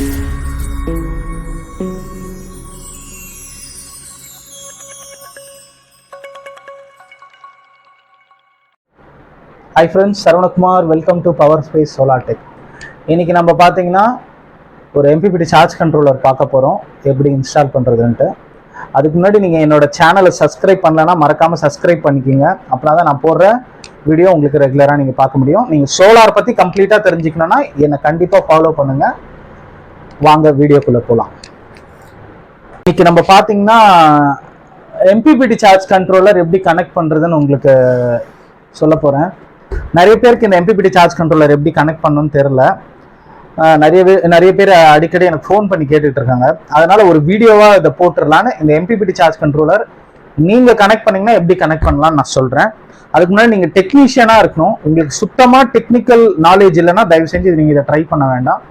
Hi friends, saravanakumar, welcome to Power Space Solar Tech. இன்னைக்கு நம்ம பார்த்தீங்கன்னா ஒரு mppt சார்ஜ் கண்ட்ரோலர் பார்க்க போகிறோம், எப்படி இன்ஸ்டால் பண்ணுறதுன்ட்டு. அதுக்கு முன்னாடி நீங்கள் என்னோட சேனலை சப்ஸ்கிரைப் பண்ணலன்னா மறக்காமல் சப்ஸ்கிரைப் பண்ணிக்கிங்க. அப்படின்னா தான் நான் போடுற வீடியோ உங்களுக்கு ரெகுலராக நீங்கள் பார்க்க முடியும். நீங்கள் சோலார் பற்றி கம்ப்ளீட்டாக தெரிஞ்சுக்கணுன்னா என்னை கண்டிப்பாக ஃபாலோ பண்ணுங்கள். வாங்க வீடியோக்குள்ளே போகலாம். இன்னைக்கு நம்ம பார்த்தீங்கன்னா mppt சார்ஜ் கண்ட்ரோலர் எப்படி கனெக்ட் பண்ணுறதுன்னு உங்களுக்கு சொல்ல போகிறேன். நிறைய பேருக்கு இந்த mppt சார்ஜ் கண்ட்ரோலர் எப்படி கனெக்ட் பண்ணணும்னு தெரியல. நிறைய பேர் அடிக்கடி எனக்கு ஃபோன் பண்ணி கேட்டுட்டு இருக்காங்க. அதனால ஒரு வீடியோவாக இதை போட்டுடலான்னு இந்த mppt சார்ஜ் கண்ட்ரோலர் நீங்கள் கனெக்ட் பண்ணீங்கன்னா எப்படி கனெக்ட் பண்ணலாம்னு நான் சொல்கிறேன். அதுக்கு முன்னாடி நீங்கள் டெக்னீஷியனாக இருக்கணும். உங்களுக்கு சுத்தமாக டெக்னிக்கல் நாலேஜ் இல்லைன்னா தயவு செஞ்சு நீங்கள் இதை ட்ரை பண்ண வேண்டாம்.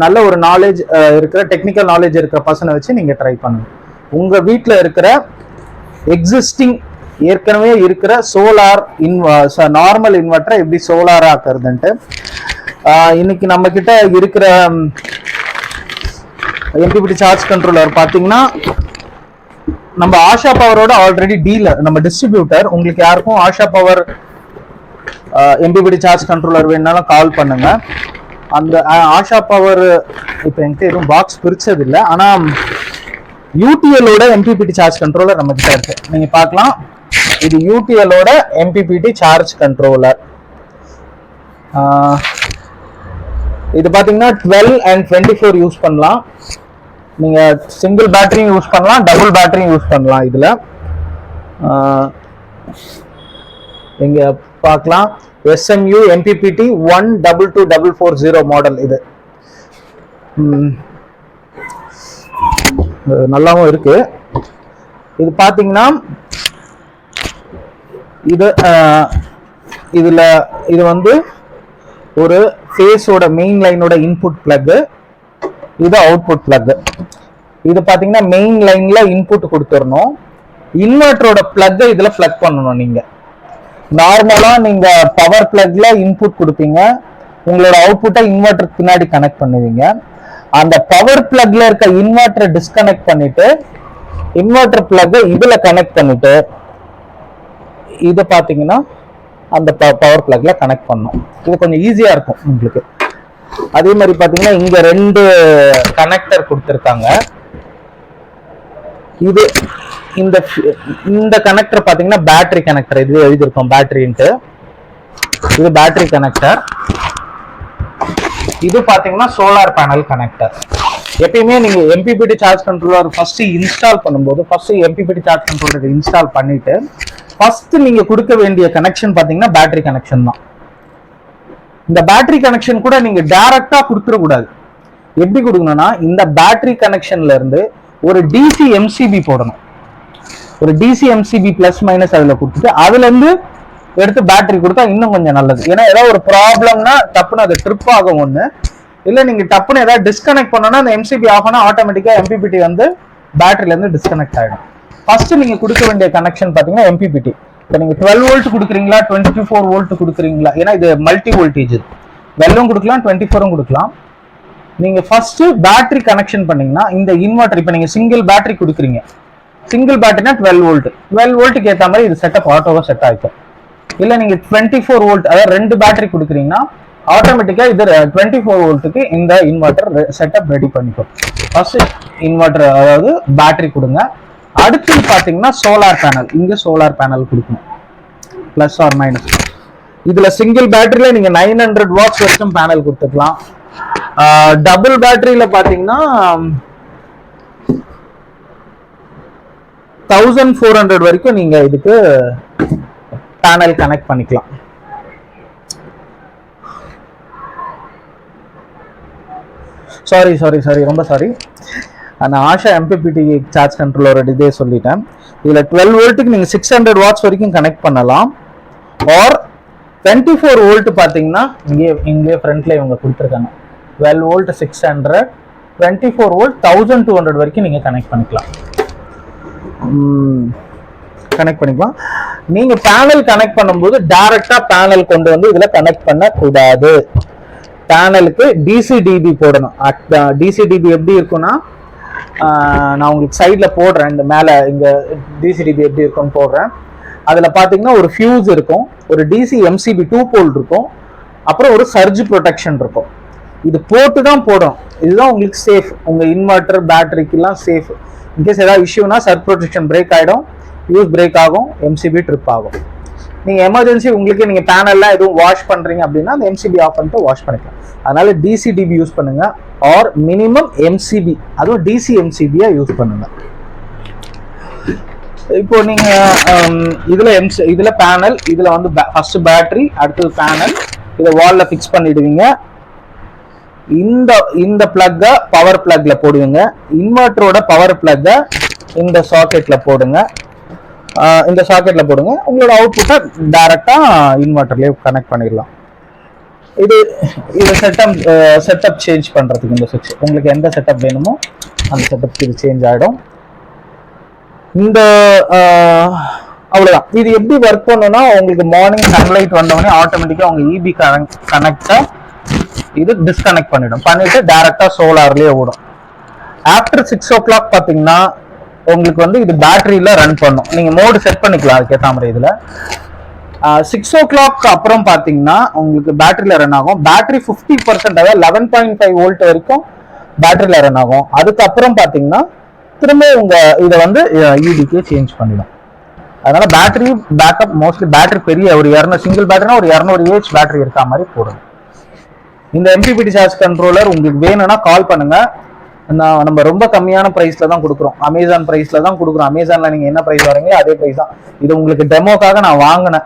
நல்ல ஒரு நாலேஜ் இருக்கிற டெக்னிக்கல் நாலேஜ் இருக்கிற பர்சனை வச்சு நீங்கள் ட்ரை பண்ணுங்க. உங்கள் வீட்டில் இருக்கிற எக்ஸிஸ்டிங் ஏற்கனவே இருக்கிற சோலார் நார்மல் இன்வெர்டரை எப்படி சோலாரா ஆக்குறதுன்ட்டு இன்னைக்கு நம்ம கிட்ட இருக்கிற mppt சார்ஜ் கண்ட்ரோலர் பார்த்தீங்கன்னா நம்ம ஆஷா பவரோட ஆல்ரெடி டீலர், நம்ம டிஸ்ட்ரிபியூட்டர். உங்களுக்கு யாருக்கும் Asha power mppt charge controller வேணுனாலும் கால் பண்ணுங்க. அந்த ஆஷா பவர் இப்போ என்கிட்ட எதுவும் பாக்ஸ் பிரிச்சது இல்லை, ஆனால் யூடிஎலோட mppt சார்ஜ் கண்ட்ரோலர் நம்ம கிட்ட இருக்கு. நீங்க பார்க்கலாம், இது யூடிஎலோட mppt சார்ஜ் கண்ட்ரோலர். இது பாத்தீங்கன்னா 12 and 24 யூஸ் பண்ணலாம். நீங்க சிங்கிள் பேட்டரியும் யூஸ் பண்ணலாம், டபுள் பேட்டரியும் யூஸ் பண்ணலாம். இதுல இங்க பார்க்கலாம் SMU mppt 122440 மாடல். இது நல்லாவும் இருக்கு. இது பாத்தீங்கன்னா இது வந்து ஒரு ஃபேஸோட மெயின் லைனோட இன்புட் பிளக், இது அவுட்புட் பிளக். இது பாத்தீங்கன்னா மெயின் லைன்ல இன்புட் கொடுத்துடணும். இன்வெர்டரோட பிளக் இதுல பிளக் பண்ணணும். நீங்க நார்மலா நீங்க பவர் பிளக்ல இன்புட் கொடுப்பீங்க, உங்களோட அவுட்புட்டை இன்வெர்டருக்கு பின்னாடி கனெக்ட் பண்ணுவீங்க. அந்த பவர் பிளக்ல இருக்க இன்வெர்டரை டிஸ்கனெக்ட் பண்ணிட்டு இன்வெர்டர் பிளக் இதுல கனெக்ட் பண்ணிட்டு இதை பார்த்தீங்கன்னா அந்த பவர் பிளக்ல கனெக்ட் பண்ணணும். இது கொஞ்சம் ஈஸியா இருக்கும் உங்களுக்கு. அதே மாதிரி பார்த்தீங்கன்னா இங்க 2 கனெக்டர் கொடுத்துருக்காங்க. இது இந்த கனெக்டர் பார்த்தீங்கன்னா பேட்டரி கனெக்டர். இது எழுதியிருக்கோம் பேட்டரின்ட்டு. இது பேட்டரி கனெக்டர். இது பார்த்தீங்கன்னா சோலார் பேனல் கனெக்டர். எப்பயுமே நீங்க mppt charge controller first install பண்ணும்போது mppt சார்ஜ் கண்ட்ரோலர் இன்ஸ்டால் பண்ணிட்டு ஃபர்ஸ்ட் நீங்க கொடுக்க வேண்டிய கனெக்ஷன் பாத்தீங்கன்னா பேட்டரி கனெக்ஷன் தான். இந்த பேட்டரி கனெக்ஷன் கூட நீங்க டைரக்டா கொடுத்துட கூடாது. எப்படி கொடுக்கணும்னா இந்த பேட்டரி கனெக்ஷன்ல இருந்து ஒரு டிசி எம்சிபி போடணும். ஒரு டிசி எம்சிபி பிளஸ் மைனஸ் அதுல கொடுத்துட்டு அதுல இருந்து எடுத்து பேட்டரி கொடுத்தா இன்னும் கொஞ்சம் நல்லது. ஏன்னா ஏதாவது ஒரு ப்ராப்ளம்னா டப்புன்னு அது ட்ரிப் ஆகும் ஒண்ணு, இல்ல நீங்க டப்புன்னு ஏதாவது டிஸ்கனெக்ட் பண்ணோம்னா அந்த எம்சிபி ஆஃப் ஆனா ஆட்டோமேட்டிக்கா mppt வந்து பேட்டரியில இருந்து டிஸ்கனெக்ட் ஆயிடும். ஃபர்ஸ்ட் நீங்க கொடுக்க வேண்டிய கனெக்ஷன் பாத்தீங்கன்னா mppt. இப்போ நீங்க 12 வோல்ட் கொடுக்குறீங்களா 24 வோல்ட் கொடுக்குறீங்களா, ஏன்னா இது மல்டி வோல்டேஜ், 12 கொடுக்கலாம் 24 கொடுக்கலாம். நீங்க ஃபர்ஸ்ட் பேட்டரி கனெக்ஷன் பண்ணீங்கன்னா இந்த இன்வெர்டர், இப்போ நீங்க சிங்கிள் பேட்டரி கொடுக்குறீங்க, சிங்கிள் பேட்டரினா 12 வோல்ட், 12 வோல்ட்டுக்கு ஏற்ற மாதிரி இது செட்டப் ஆட்டோவா செட் ஆகிக்கும். இல்ல நீங்க 24 வோல்ட், அதாவது 2 பேட்டரி கொடுக்குறீங்கன்னா ஆட்டோமேட்டிக்கா இது 24 வோல்ட்டுக்கு இந்த இன்வெர்டர் செட்டப் ரெடி பண்ணிக்கும். ஃபர்ஸ்ட் இன்வெர்டர் அதாவது பேட்டரி கொடுங்க. அடுத்து பாத்தீங்கன்னா சோலார் பேனல். இங்க சோலார் பேனல் கொடுக்கணும் பிளஸ் ஆர் மைனஸ். இதுல சிங்கிள் பேட்டரியில நீங்க 900 வாட்ஸ் வரைக்கும் பேனல் கொடுத்துக்கலாம். டபுள் பேட்டரியில பாத்தீங்கன்னா 1400 வரைக்கும் நீங்க இதுக்கு பேனல் கனெக்ட் பண்ணிக்கலாம். சாரி ரொம்ப சாரி. நான் ஆஷா mppt சார்ஜ் கண்ட்ரோலரோட இதே சொல்லிட்டேன். இதுல 12 வோல்ட்டுக்கு நீங்க 600 வாட்ஸ் வரைக்கும் கனெக்ட் பண்ணலாம். ஆர் 24 வோல்ட் பாத்தீங்கன்னா இங்கே ஃப்ரண்ட்ல இவங்க கொடுத்துருக்காங்க 12 வோல்ட் 600, 24 வோல்ட் 1200 வரைக்கும் நீங்க கனெக்ட் பண்ணிக்கலாம். நீங்க பேனல் கனெக்ட் பண்ணும்போது டைரக்டா பேனல் கொண்டு வந்து இதுல கனெக்ட் பண்ண கூடாது. பேனலுக்கு டிசிடிபி போடணும். டிசிடிபி எப்படி இருக்கும்னா, நான் உங்களுக்கு சைடில் போடுறேன், இந்த மேலே இங்கே டிசிடிபி எப்படி இருக்கும்னு போடுறேன். அதில் பார்த்தீங்கன்னா ஒரு ஃபியூஸ் இருக்கும், ஒரு டிசி எம்சிபி 2 போல் இருக்கும், அப்புறம் ஒரு சர்ஜ் ப்ரொடெக்ஷன் இருக்கும். இது போட்டு தான் போடும். இதுதான் உங்களுக்கு சேஃப். உங்கள் இன்வெர்டர் பேட்டரிக்கெல்லாம் சேஃப். இன்கேஸ் ஏதாவது இஷ்யூனா சர்ஜ் ப்ரொடெக்ஷன் பிரேக் ஆகிடும், ஃபியூஸ் பிரேக் ஆகும், எம்சிபி ட்ரிப் ஆகும். நீங்கள் எமர்ஜென்சி உங்களுக்கு நீங்கள் பேனல்லாம் எதுவும் வாஷ் பண்ணுறீங்க அப்படின்னா அந்த எம்சிபி ஆஃப் பண்ணிட்டு வாஷ் பண்ணிக்கலாம். அதனால டிசிடிபி யூஸ் பண்ணுங்க, ஆர் மினிமம் எம்சிபி, அதுவும் டிசி எம்சிபியா யூஸ் பண்ணுங்க. இப்போ நீங்க இதுல பேனல், இதுல வந்து ஃபர்ஸ்ட் பேட்டரி, அடுத்தது பேனல், இதை வால்ல ஃபிக்ஸ் பண்ணிடுவீங்க. இந்த பிளக்க பவர் பிளக்ல போடுவீங்க. இன்வெர்டரோட பவர் பிளக்க இந்த சாக்கெட்ல போடுங்க. உங்களோட அவுட்புட்டை டைரக்டா இன்வெர்டர்லயே கனெக்ட் பண்ணிடலாம். இது செட்டப் சேஞ்ச் பண்றதுக்கு இந்த சுவிட்ச் உங்களுக்கு எந்த செட்டப் வேணுமோ அந்த செட்டப் இது சேஞ்ச் ஆயிடும். இந்த அவ்வளவுதான். இது எப்படி ஒர்க் பண்ணுன்னா, உங்களுக்கு மார்னிங் சன்லைட் வந்தவொடனே ஆட்டோமேட்டிக்கா உங்க இபி கனெக்டை இது டிஸ்கனெக்ட் பண்ணிட்டு டைரக்டா சோலார்லயே ஓடும். ஆஃப்டர் 6 o'clock பாத்தீங்கன்னா உங்களுக்கு வந்து இது பேட்டரியில ரன் பண்ணும். நீங்க மோடு செட் பண்ணிக்கலாம் அதுக்கேற்ற மாதிரி. இதுல 6 o'clock அப்புறம் பாத்தீங்கன்னா உங்களுக்கு பேட்டரியில ரன் ஆகும். பேட்டரி 50%, அதாவது 11.5 வோல்ட் வரைக்கும் பேட்டரியில ரன் ஆகும். அதுக்கப்புறம் பாத்தீங்கன்னா திரும்ப உங்க இதை வந்து இபிக்கு சேஞ்ச் பண்ணிடும். அதனால பேட்டரி பேக்கப் மோஸ்ட்லி பேட்டரி பெரிய ஒரு 200 சிங்கிள் பேட்டரினா ஒரு 200 ஏஹெச் பேட்டரி இருக்கா மாதிரி போடணும். இந்த எம்பிபிடி சார்ஜ் கண்ட்ரோலர் உங்களுக்கு வேணும்னா கால் பண்ணுங்க. நம்ம ரொம்ப கம்மியான பிரைஸ்ல தான் கொடுக்குறோம், அமேசான் பிரைஸ்ல தான் கொடுக்குறோம். அமேசான்ல நீங்க என்ன பிரைஸ் வரீங்களோ அதே பிரைஸ் தான். இது உங்களுக்கு டெமோக்காக நான் வாங்கினேன்.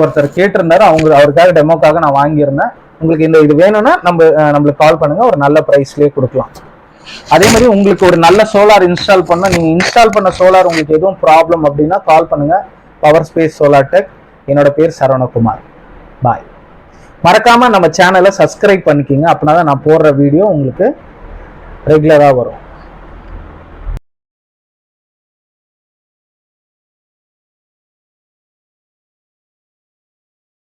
ஒருத்தர் கேட்டிருந்தாரு, அவருக்காக டெமோக்காக நான் வாங்கியிருந்தேன். உங்களுக்கு இது வேணும்னா நம்மளுக்கு கால் பண்ணுங்க, ஒரு நல்ல பிரைஸ்லயே கொடுக்கலாம். அதே மாதிரி உங்களுக்கு ஒரு நல்ல சோலார் இன்ஸ்டால் பண்ண, நீங்க இன்ஸ்டால் பண்ண சோலார் உங்களுக்கு எதுவும் ப்ராப்ளம் அப்படின்னா கால் பண்ணுங்க. Power space solar tech. என்னோட பேர் சரவணகுமார். பாய். மறக்காம நம்ம சேனலை சப்ஸ்கிரைப் பண்ணிக்கிங்க, அப்படின்னா தான் நான் போடுற வீடியோ உங்களுக்கு ரெகுலரா வரும்.